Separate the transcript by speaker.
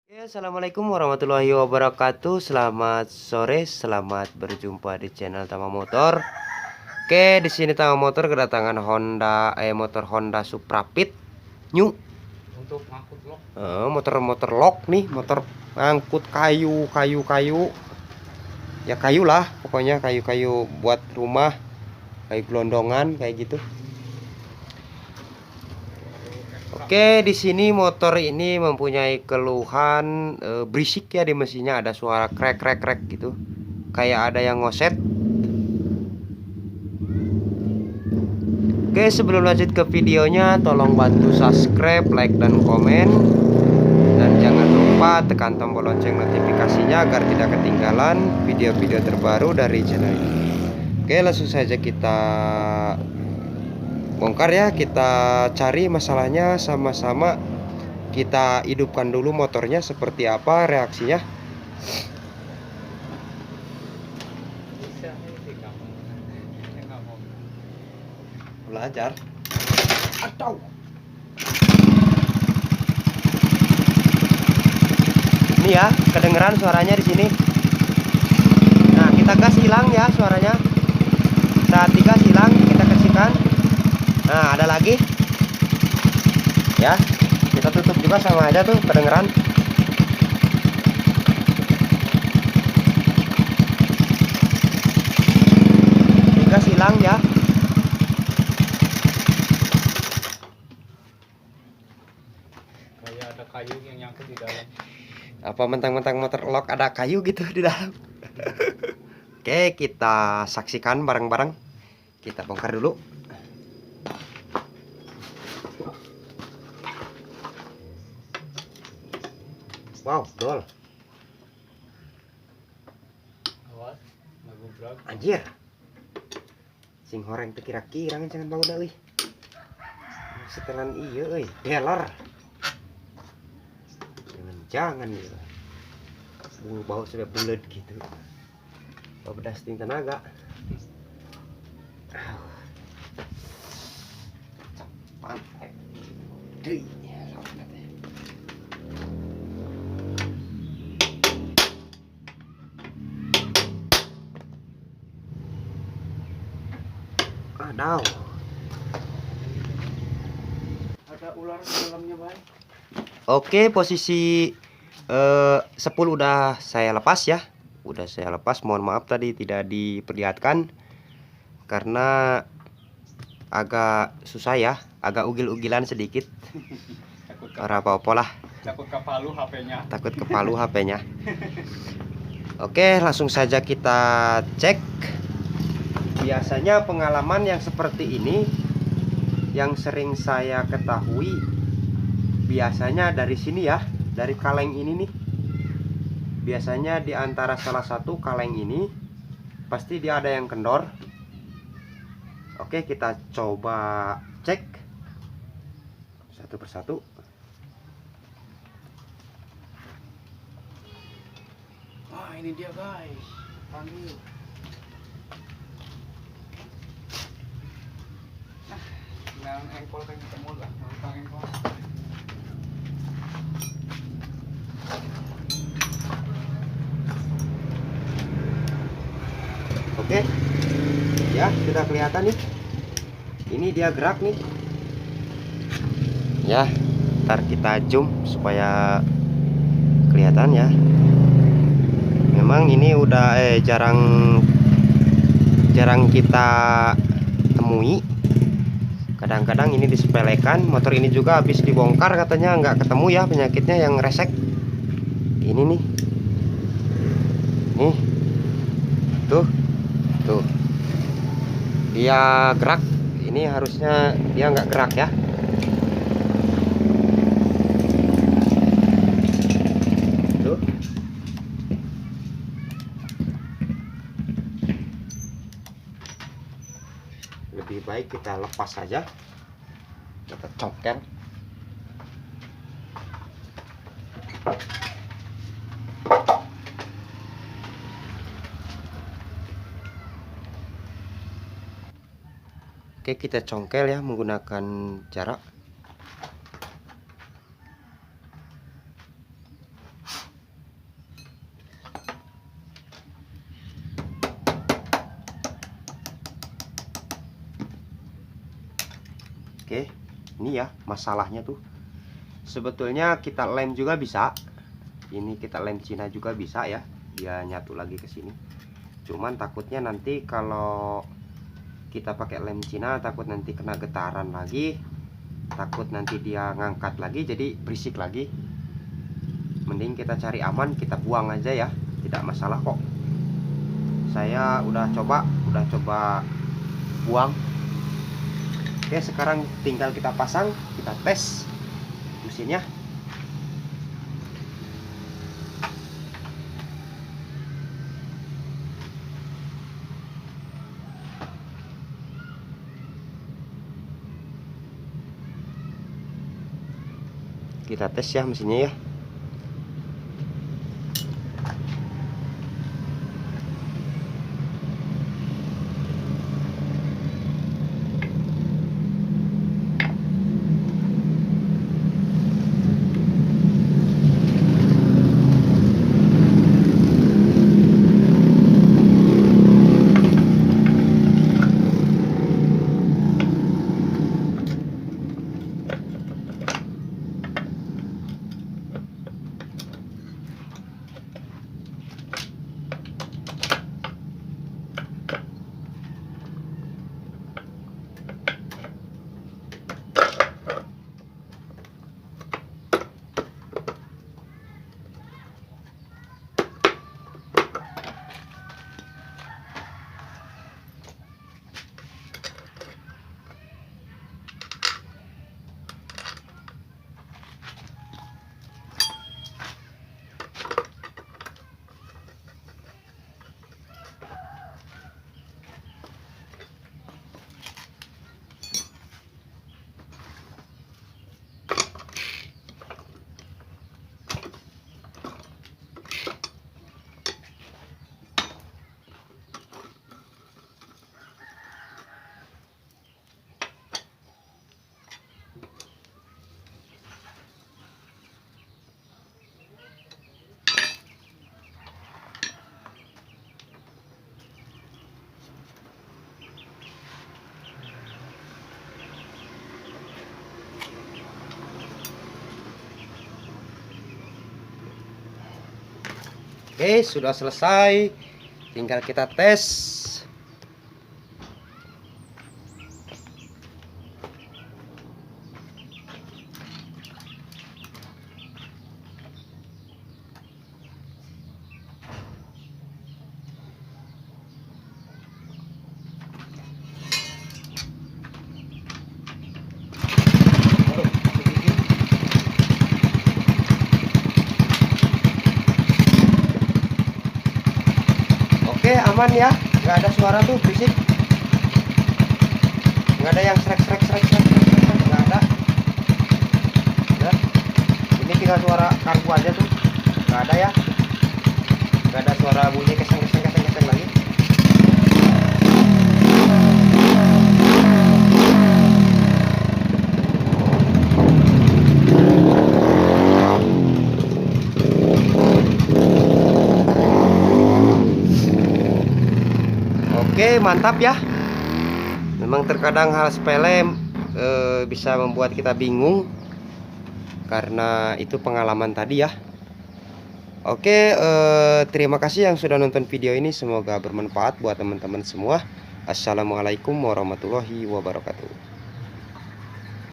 Speaker 1: Ya, assalamualaikum warahmatullahi wabarakatuh. Selamat sore, selamat berjumpa di channel Tama Motor. Oke, di sini Tama Motor kedatangan motor Honda Suprapit New
Speaker 2: Untuk ngangkut loh.
Speaker 1: motor lok nih, motor ngangkut kayu. Ya kayu lah, pokoknya kayu-kayu buat rumah, kayu gelondongan kayak gitu. Oke, di sini motor ini mempunyai keluhan berisik ya di mesinnya, ada suara krek gitu. Kayak ada yang ngoset. Oke, sebelum lanjut ke videonya, tolong bantu subscribe, like, dan komen. Dan jangan lupa tekan tombol lonceng notifikasinya agar tidak ketinggalan video-video terbaru dari channel ini. Oke, langsung saja kita bongkar ya. Kita cari masalahnya sama-sama. Kita hidupkan dulu motornya seperti apa reaksinya.
Speaker 2: Bisa sih kamu. Saya nggak mau.
Speaker 1: Belajar. Atau ini ya, kedengeran suaranya di sini. Nah, kita gas hilang ya suaranya. Saat digas hilang, kita kasihkan. Nah, ada lagi. Ya, kita tutup juga sama aja tuh kedengeran. Digas hilang ya.
Speaker 2: Kayak ada kayu yang nyangkut di dalam.
Speaker 1: Apa mentang-mentang motor lock ada kayu gitu di dalam. Oke, kita saksikan bareng-bareng. Kita bongkar dulu. Wow, dol.
Speaker 2: Awas, nggak gubrak.
Speaker 1: Anjir. Sing horeng teh kira-kira jangan bangun euy. Setelan ieu euy, dealer. Jangan gitu. Bulu bau sudah bulat gitu. Bedas ting tenaga. Cepat. Deui. Adaw.
Speaker 2: Ada ular di dalamnya, Bay.
Speaker 1: Oke, posisi 10 udah saya lepas ya. Udah saya lepas. Mohon maaf tadi tidak diperlihatkan karena agak susah ya, agak ugil-ugilan sedikit.
Speaker 2: Takut
Speaker 1: Ora apa-apa lah.
Speaker 2: takut kepalu HP-nya.
Speaker 1: Takut kepalu HP-nya. Oke, langsung saja kita cek. Biasanya pengalaman yang seperti ini yang sering saya ketahui biasanya dari sini ya, dari kaleng ini nih. Biasanya di antara salah satu kaleng ini pasti dia ada yang kendor. Oke, kita coba cek satu persatu.
Speaker 2: Wah, ini dia, guys. Panggil. Nah, engkol kan ketemu lah, tentang engkol.
Speaker 1: Oke. Ya, sudah kelihatan nih. Ini dia gerak nih. Ya, ntar kita zoom supaya kelihatan ya. Memang ini udah jarang kita temui. Kadang-kadang ini disepelekan. Motor ini juga habis dibongkar katanya nggak ketemu ya penyakitnya yang resek. Ini nih. Nih. Tuh. Dia gerak. Ini harusnya dia nggak gerak ya. Tuh. Lebih baik kita lepas saja. Kita congkel. Oke, kita congkel ya menggunakan jarak. Oke, ini ya masalahnya tuh. Sebetulnya kita lem juga bisa. Ini kita lem Cina juga bisa ya. Dia nyatu lagi ke sini. Cuman takutnya nanti kalau kita pakai lem Cina takut nanti kena getaran lagi. Takut nanti dia ngangkat lagi jadi berisik lagi. Mending kita cari aman, kita buang aja ya. Tidak masalah kok. Saya udah coba buang. Oke, sekarang tinggal kita pasang, kita tes mesinnya. Kita tes ya mesinnya ya. Oke, sudah selesai. Tinggal kita tes. Oke, aman ya, nggak ada suara tuh berisik, nggak ada yang srek, nggak ada. Ya, ini tinggal suara karbu aja tuh, nggak ada ya, nggak ada suara bunyi keseng lagi. Oke, mantap ya. Memang terkadang hal sepele bisa membuat kita bingung karena itu pengalaman tadi ya. Oke, terima kasih yang sudah nonton video ini. Semoga bermanfaat buat teman-teman semua. Assalamualaikum warahmatullahi wabarakatuh.